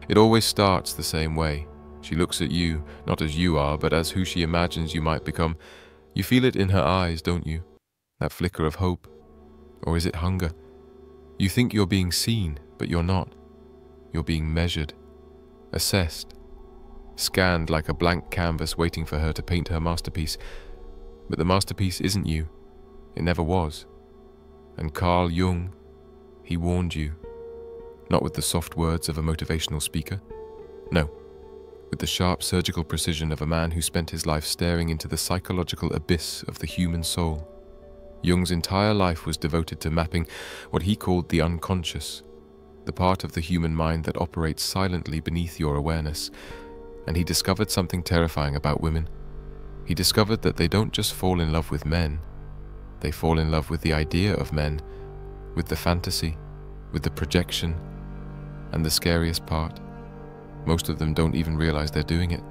It always starts the same way. She looks at you, not as you are, but as who she imagines you might become. You feel it in her eyes, don't you? That flicker of hope. Or is it hunger? You think you're being seen, but you're not. You're being measured, assessed, scanned like a blank canvas waiting for her to paint her masterpiece. But the masterpiece isn't you. It never was. And Carl Jung, he warned you. Not with the soft words of a motivational speaker. No, with the sharp surgical precision of a man who spent his life staring into the psychological abyss of the human soul. Jung's entire life was devoted to mapping what he called the unconscious, the part of the human mind that operates silently beneath your awareness. And he discovered something terrifying about women. He discovered that they don't just fall in love with men, they fall in love with the idea of men, with the fantasy, with the projection, and the scariest part, most of them don't even realize they're doing it.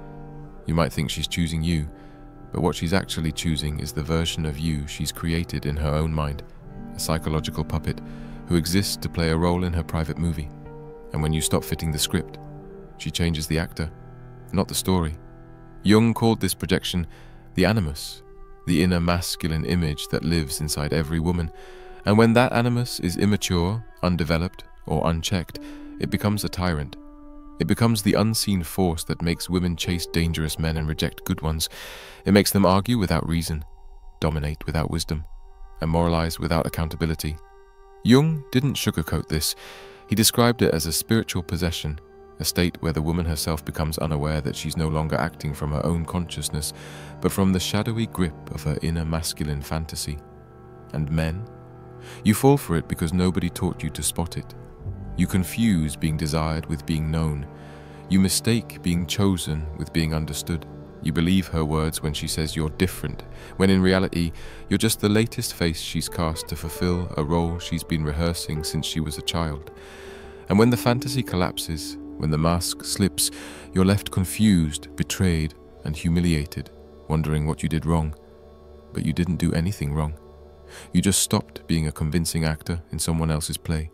You might think she's choosing you, but what she's actually choosing is the version of you she's created in her own mind, a psychological puppet who exists to play a role in her private movie. And when you stop fitting the script, she changes the actor, not the story. Jung called this projection the Animus, the inner masculine image that lives inside every woman. And when that Animus is immature, undeveloped, or unchecked, it becomes a tyrant. It becomes the unseen force that makes women chase dangerous men and reject good ones. It makes them argue without reason, dominate without wisdom, and moralize without accountability. Jung didn't sugarcoat this. He described it as a spiritual possession, a state where the woman herself becomes unaware that she's no longer acting from her own consciousness, but from the shadowy grip of her inner masculine fantasy. And men? You fall for it because nobody taught you to spot it. You confuse being desired with being known. You mistake being chosen with being understood. You believe her words when she says you're different, when in reality, you're just the latest face she's cast to fulfill a role she's been rehearsing since she was a child. And when the fantasy collapses, when the mask slips, you're left confused, betrayed, and humiliated, wondering what you did wrong. But you didn't do anything wrong. You just stopped being a convincing actor in someone else's play.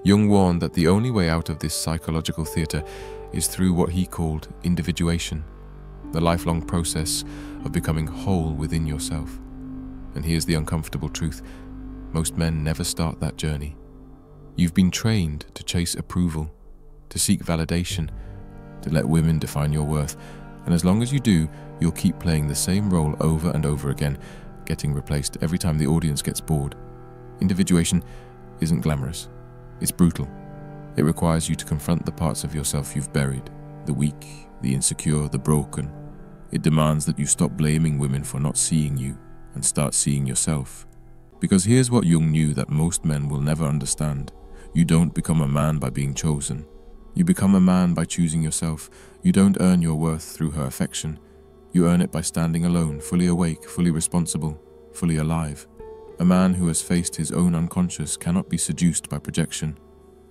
Jung warned that the only way out of this psychological theater is through what he called individuation, the lifelong process of becoming whole within yourself. And here's the uncomfortable truth: most men never start that journey. You've been trained to chase approval, to seek validation, to let women define your worth. And as long as you do, you'll keep playing the same role over and over again, getting replaced every time the audience gets bored. Individuation isn't glamorous. It's brutal. It requires you to confront the parts of yourself you've buried, the weak, the insecure, the broken. It demands that you stop blaming women for not seeing you and start seeing yourself. Because here's what Jung knew that most men will never understand. You don't become a man by being chosen. You become a man by choosing yourself. You don't earn your worth through her affection. You earn it by standing alone, fully awake, fully responsible, fully alive. A man who has faced his own unconscious cannot be seduced by projection.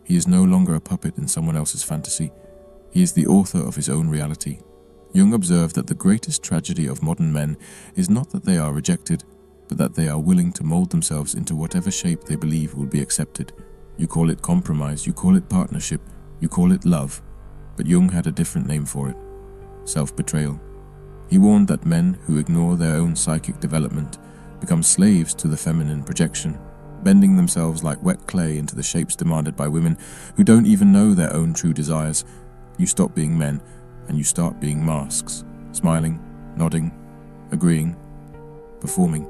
He is no longer a puppet in someone else's fantasy. He is the author of his own reality. Jung observed that the greatest tragedy of modern men is not that they are rejected, but that they are willing to mold themselves into whatever shape they believe will be accepted. You call it compromise, you call it partnership, you call it love, but Jung had a different name for it: self-betrayal. He warned that men who ignore their own psychic development become slaves to the feminine projection, bending themselves like wet clay into the shapes demanded by women who don't even know their own true desires. You stop being men and you start being masks, smiling, nodding, agreeing, performing,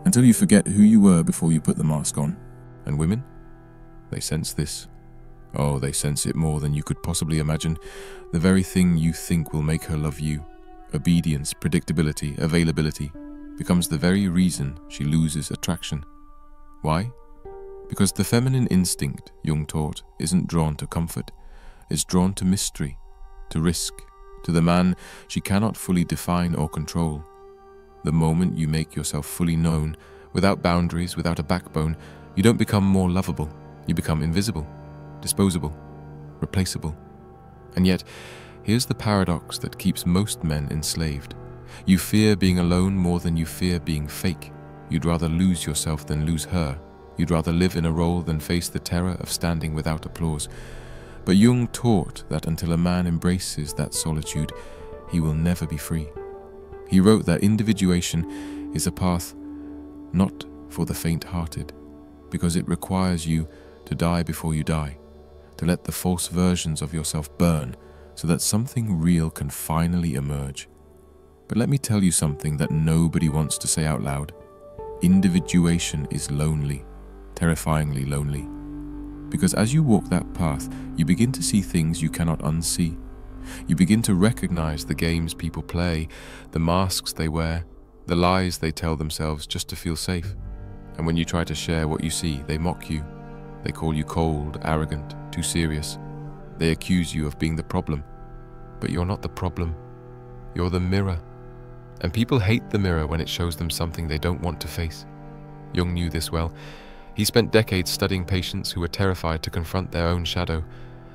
until you forget who you were before you put the mask on. And women? They sense this. Oh, they sense it more than you could possibly imagine. The very thing you think will make her love you, obedience, predictability, availability, becomes the very reason she loses attraction. Why? Because the feminine instinct, Jung taught, isn't drawn to comfort. It's drawn to mystery, to risk, to the man she cannot fully define or control. The moment you make yourself fully known, without boundaries, without a backbone, you don't become more lovable. You become invisible, disposable, replaceable. And yet, here's the paradox that keeps most men enslaved. You fear being alone more than you fear being fake. You'd rather lose yourself than lose her. You'd rather live in a role than face the terror of standing without applause. But Jung taught that until a man embraces that solitude, he will never be free. He wrote that individuation is a path not for the faint-hearted, because it requires you to die before you die, to let the false versions of yourself burn so that something real can finally emerge. But let me tell you something that nobody wants to say out loud. Individuation is lonely, terrifyingly lonely. Because as you walk that path, you begin to see things you cannot unsee. You begin to recognize the games people play, the masks they wear, the lies they tell themselves just to feel safe. And when you try to share what you see, they mock you. They call you cold, arrogant, too serious. They accuse you of being the problem. But you're not the problem. You're the mirror. And people hate the mirror when it shows them something they don't want to face. Jung knew this well. He spent decades studying patients who were terrified to confront their own shadow,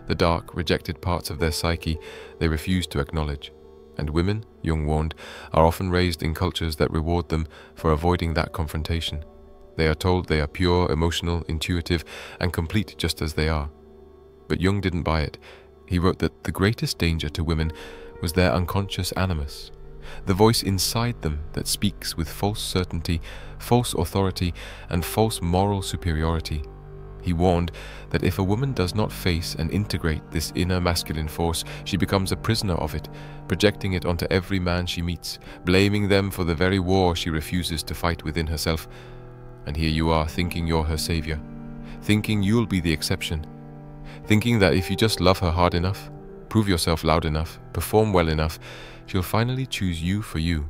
the dark, rejected parts of their psyche they refused to acknowledge. And women, Jung warned, are often raised in cultures that reward them for avoiding that confrontation. They are told they are pure, emotional, intuitive, and complete just as they are. But Jung didn't buy it. He wrote that the greatest danger to women was their unconscious animus, the voice inside them that speaks with false certainty, false authority, and false moral superiority. He warned that if a woman does not face and integrate this inner masculine force, she becomes a prisoner of it, projecting it onto every man she meets, blaming them for the very war she refuses to fight within herself. And here you are thinking you're her savior, thinking you'll be the exception, thinking that if you just love her hard enough, prove yourself loud enough, perform well enough, she'll finally choose you for you.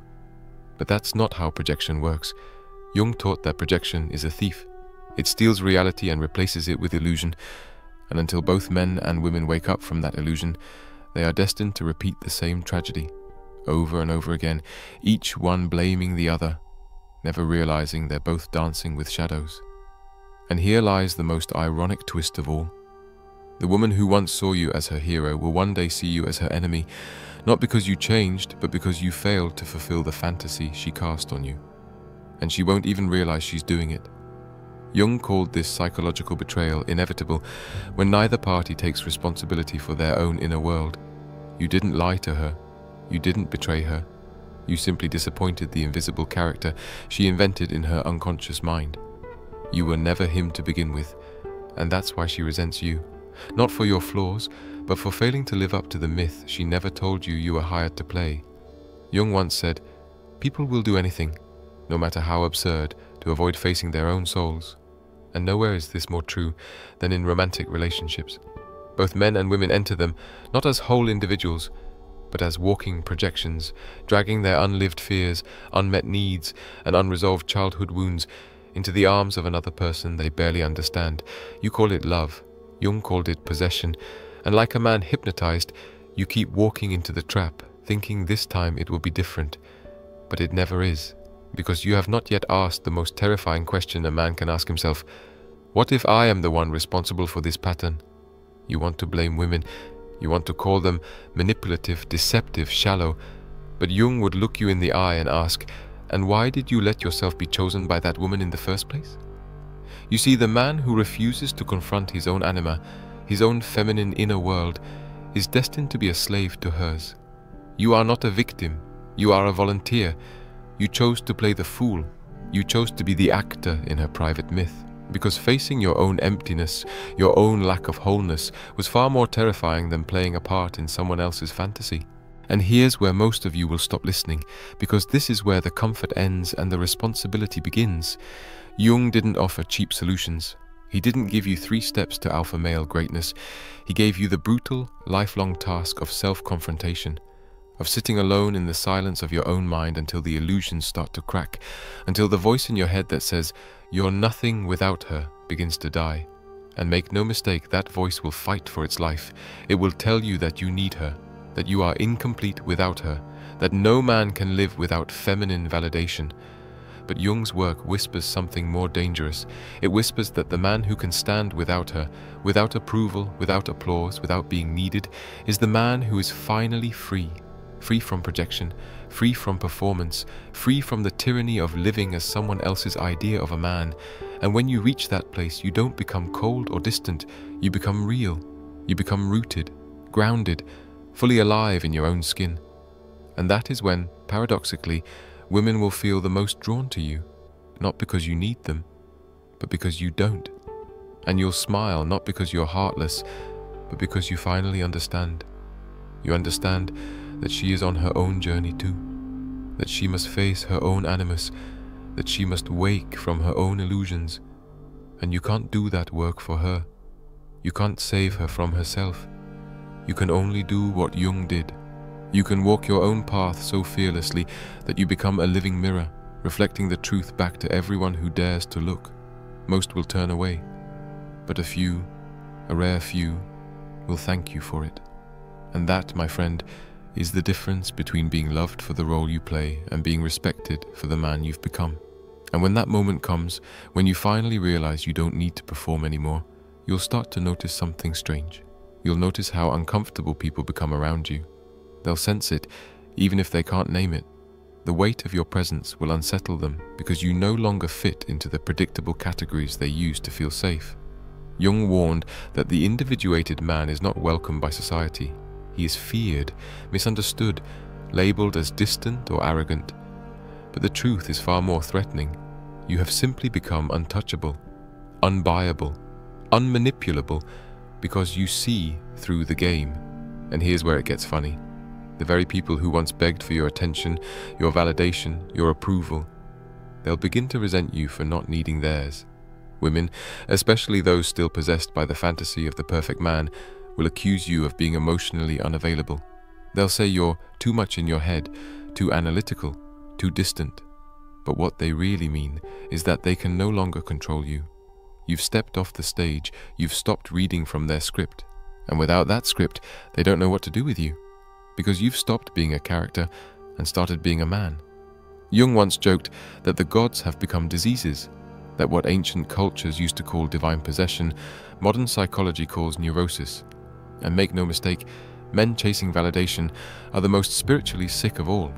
But that's not how projection works. Jung taught that projection is a thief. It steals reality and replaces it with illusion, and until both men and women wake up from that illusion, they are destined to repeat the same tragedy, over and over again, each one blaming the other, never realizing they're both dancing with shadows. And here lies the most ironic twist of all. The woman who once saw you as her hero will one day see you as her enemy, not because you changed, but because you failed to fulfill the fantasy she cast on you. And she won't even realize she's doing it. Jung called this psychological betrayal inevitable when neither party takes responsibility for their own inner world. You didn't lie to her. You didn't betray her. You simply disappointed the invisible character she invented in her unconscious mind. You were never him to begin with, and that's why she resents you. Not for your flaws, but for failing to live up to the myth she never told you you were hired to play. Jung once said, "People will do anything, no matter how absurd, to avoid facing their own souls." And nowhere is this more true than in romantic relationships. Both men and women enter them not as whole individuals, but as walking projections, dragging their unlived fears, unmet needs, and unresolved childhood wounds into the arms of another person they barely understand. You call it love. Jung called it possession. And like a man hypnotized, you keep walking into the trap, thinking this time it will be different. But it never is. Because you have not yet asked the most terrifying question a man can ask himself. What if I am the one responsible for this pattern? You want to blame women. You want to call them manipulative, deceptive, shallow. But Jung would look you in the eye and ask, and why did you let yourself be chosen by that woman in the first place? You see, the man who refuses to confront his own anima, his own feminine inner world, is destined to be a slave to hers. You are not a victim. You are a volunteer. You chose to play the fool. You chose to be the actor in her private myth. Because facing your own emptiness, your own lack of wholeness, was far more terrifying than playing a part in someone else's fantasy. And here's where most of you will stop listening, because this is where the comfort ends and the responsibility begins. Jung didn't offer cheap solutions. He didn't give you 3 steps to alpha male greatness. He gave you the brutal, lifelong task of self-confrontation, of sitting alone in the silence of your own mind until the illusions start to crack, until the voice in your head that says, "You're nothing without her," begins to die. And make no mistake, that voice will fight for its life. It will tell you that you need her, that you are incomplete without her, that no man can live without feminine validation. But Jung's work whispers something more dangerous. It whispers that the man who can stand without her, without approval, without applause, without being needed, is the man who is finally free. Free from projection, free from performance, free from the tyranny of living as someone else's idea of a man. And when you reach that place, you don't become cold or distant, you become real. You become rooted, grounded, fully alive in your own skin. And that is when, paradoxically, women will feel the most drawn to you, not because you need them, but because you don't. And you'll smile not because you're heartless, but because you finally understand. You understand that she is on her own journey too, that she must face her own animus, that she must wake from her own illusions, and you can't do that work for her. You can't save her from herself. You can only do what Jung did. You can walk your own path so fearlessly that you become a living mirror, reflecting the truth back to everyone who dares to look. Most will turn away, but a few, a rare few, will thank you for it. And that, my friend, is the difference between being loved for the role you play and being respected for the man you've become. And when that moment comes, when you finally realize you don't need to perform anymore, you'll start to notice something strange. You'll notice how uncomfortable people become around you. They'll sense it, even if they can't name it. The weight of your presence will unsettle them because you no longer fit into the predictable categories they use to feel safe. Jung warned that the individuated man is not welcomed by society. He is feared, misunderstood, labeled as distant or arrogant. But the truth is far more threatening. You have simply become untouchable, unbuyable, unmanipulable, because you see through the game. And here's where it gets funny. The very people who once begged for your attention, your validation, your approval, they'll begin to resent you for not needing theirs. Women, especially those still possessed by the fantasy of the perfect man, will accuse you of being emotionally unavailable. They'll say you're too much in your head, too analytical, too distant. But what they really mean is that they can no longer control you. You've stepped off the stage, you've stopped reading from their script. And without that script, they don't know what to do with you. Because you've stopped being a character and started being a man. Jung once joked that the gods have become diseases, that what ancient cultures used to call divine possession, modern psychology calls neurosis. And make no mistake, men chasing validation are the most spiritually sick of all.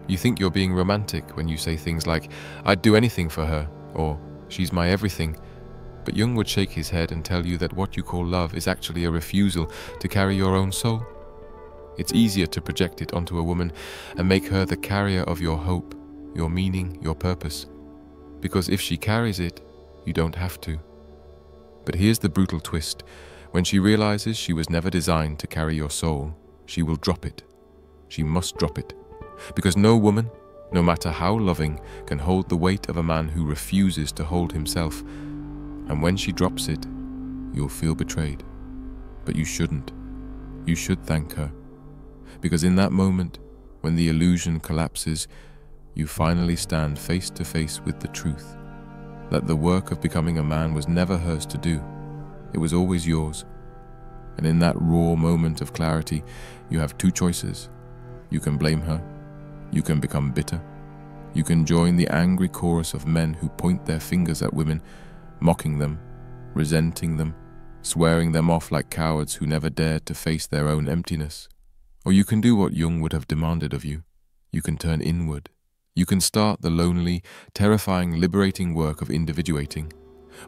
You think you're being romantic when you say things like, "I'd do anything for her," or "she's my everything." But Jung would shake his head and tell you that what you call love is actually a refusal to carry your own soul. It's easier to project it onto a woman and make her the carrier of your hope, your meaning, your purpose. Because if she carries it, you don't have to. But here's the brutal twist. When she realizes she was never designed to carry your soul, she will drop it. She must drop it. Because no woman, no matter how loving, can hold the weight of a man who refuses to hold himself. And when she drops it, you'll feel betrayed. But you shouldn't. You should thank her. Because in that moment, when the illusion collapses, you finally stand face to face with the truth. That the work of becoming a man was never hers to do. It was always yours. And in that raw moment of clarity, you have two choices. You can blame her. You can become bitter. You can join the angry chorus of men who point their fingers at women, mocking them, resenting them, swearing them off like cowards who never dared to face their own emptiness. Or you can do what Jung would have demanded of you. You can turn inward. You can start the lonely, terrifying, liberating work of individuating,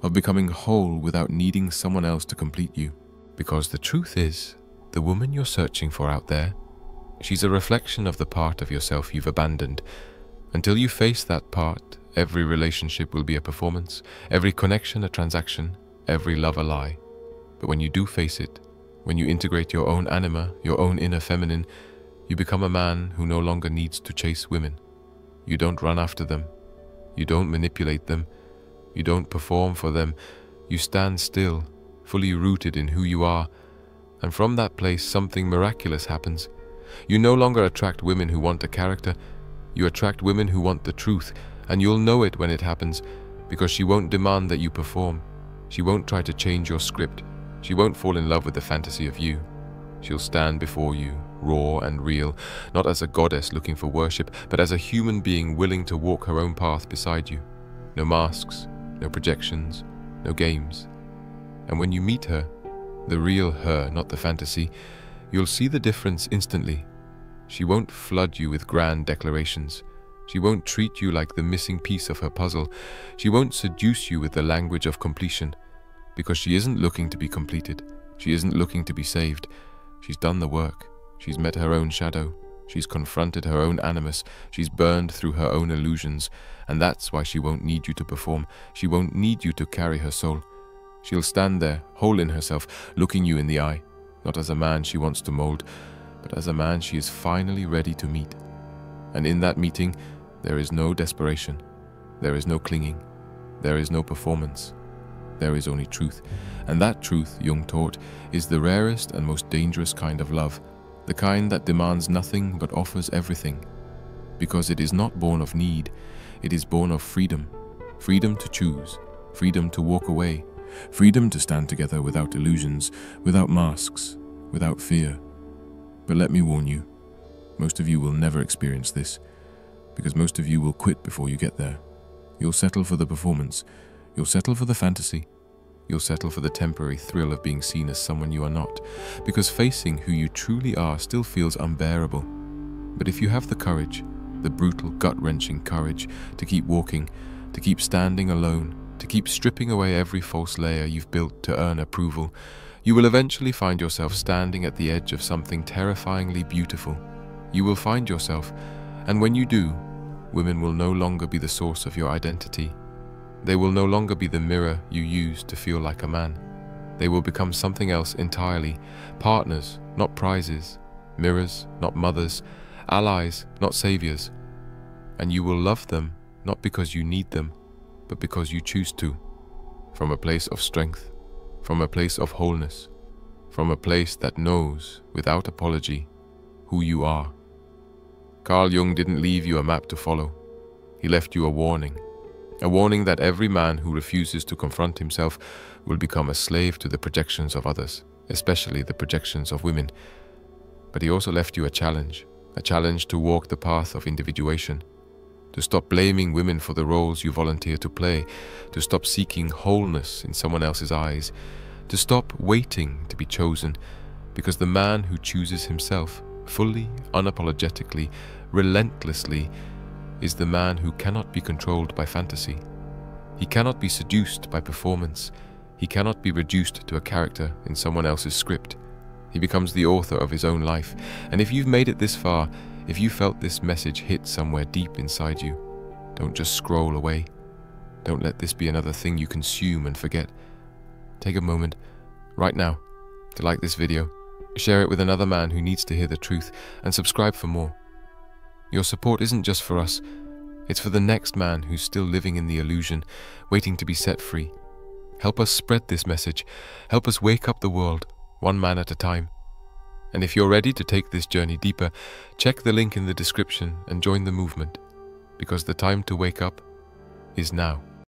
of becoming whole without needing someone else to complete you. Because the truth is, the woman you're searching for out there, she's a reflection of the part of yourself you've abandoned. Until you face that part, every relationship will be a performance, every connection a transaction, every love a lie. But when you do face it, when you integrate your own anima, your own inner feminine, you become a man who no longer needs to chase women. You don't run after them. You don't manipulate them. You don't perform for them. You stand still, fully rooted in who you are. And from that place, something miraculous happens. You no longer attract women who want a character. You attract women who want the truth. And you'll know it when it happens, because she won't demand that you perform. She won't try to change your script. She won't fall in love with the fantasy of you. She'll stand before you, raw and real, not as a goddess looking for worship, but as a human being willing to walk her own path beside you. No masks, no projections, no games. And when you meet her, the real her, not the fantasy, you'll see the difference instantly. She won't flood you with grand declarations. She won't treat you like the missing piece of her puzzle. She won't seduce you with the language of completion, because she isn't looking to be completed. She isn't looking to be saved. She's done the work. She's met her own shadow. She's confronted her own animus. She's burned through her own illusions. And that's why she won't need you to perform. She won't need you to carry her soul. She'll stand there, whole in herself, looking you in the eye, not as a man she wants to mold, but as a man she is finally ready to meet. And in that meeting, there is no desperation. There is no clinging. There is no performance. There is only truth. And that truth, Jung taught, is the rarest and most dangerous kind of love, the kind that demands nothing but offers everything. Because it is not born of need, it is born of freedom. Freedom to choose, freedom to walk away, freedom to stand together without illusions, without masks, without fear. But let me warn you, most of you will never experience this, because most of you will quit before you get there. You'll settle for the performance. You'll settle for the fantasy. You'll settle for the temporary thrill of being seen as someone you are not, because facing who you truly are still feels unbearable. But if you have the courage, the brutal, gut-wrenching courage to keep walking, to keep standing alone, to keep stripping away every false layer you've built to earn approval, you will eventually find yourself standing at the edge of something terrifyingly beautiful. You will find yourself, and when you do, women will no longer be the source of your identity. They will no longer be the mirror you use to feel like a man. They will become something else entirely, partners, not prizes, mirrors, not mothers, allies, not saviors. And you will love them not because you need them, but because you choose to, from a place of strength, from a place of wholeness, from a place that knows, without apology, who you are. Carl Jung didn't leave you a map to follow. He left you a warning that every man who refuses to confront himself will become a slave to the projections of others, especially the projections of women. But he also left you a challenge to walk the path of individuation, to stop blaming women for the roles you volunteer to play, to stop seeking wholeness in someone else's eyes, to stop waiting to be chosen, because the man who chooses himself, fully, unapologetically, relentlessly, is the man who cannot be controlled by fantasy. He cannot be seduced by performance. He cannot be reduced to a character in someone else's script. He becomes the author of his own life. And if you've made it this far, if you felt this message hit somewhere deep inside you, don't just scroll away. Don't let this be another thing you consume and forget. Take a moment, right now, to like this video, share it with another man who needs to hear the truth, and subscribe for more. Your support isn't just for us, it's for the next man who's still living in the illusion, waiting to be set free. Help us spread this message. Help us wake up the world, one man at a time. And if you're ready to take this journey deeper, check the link in the description and join the movement, because the time to wake up is now.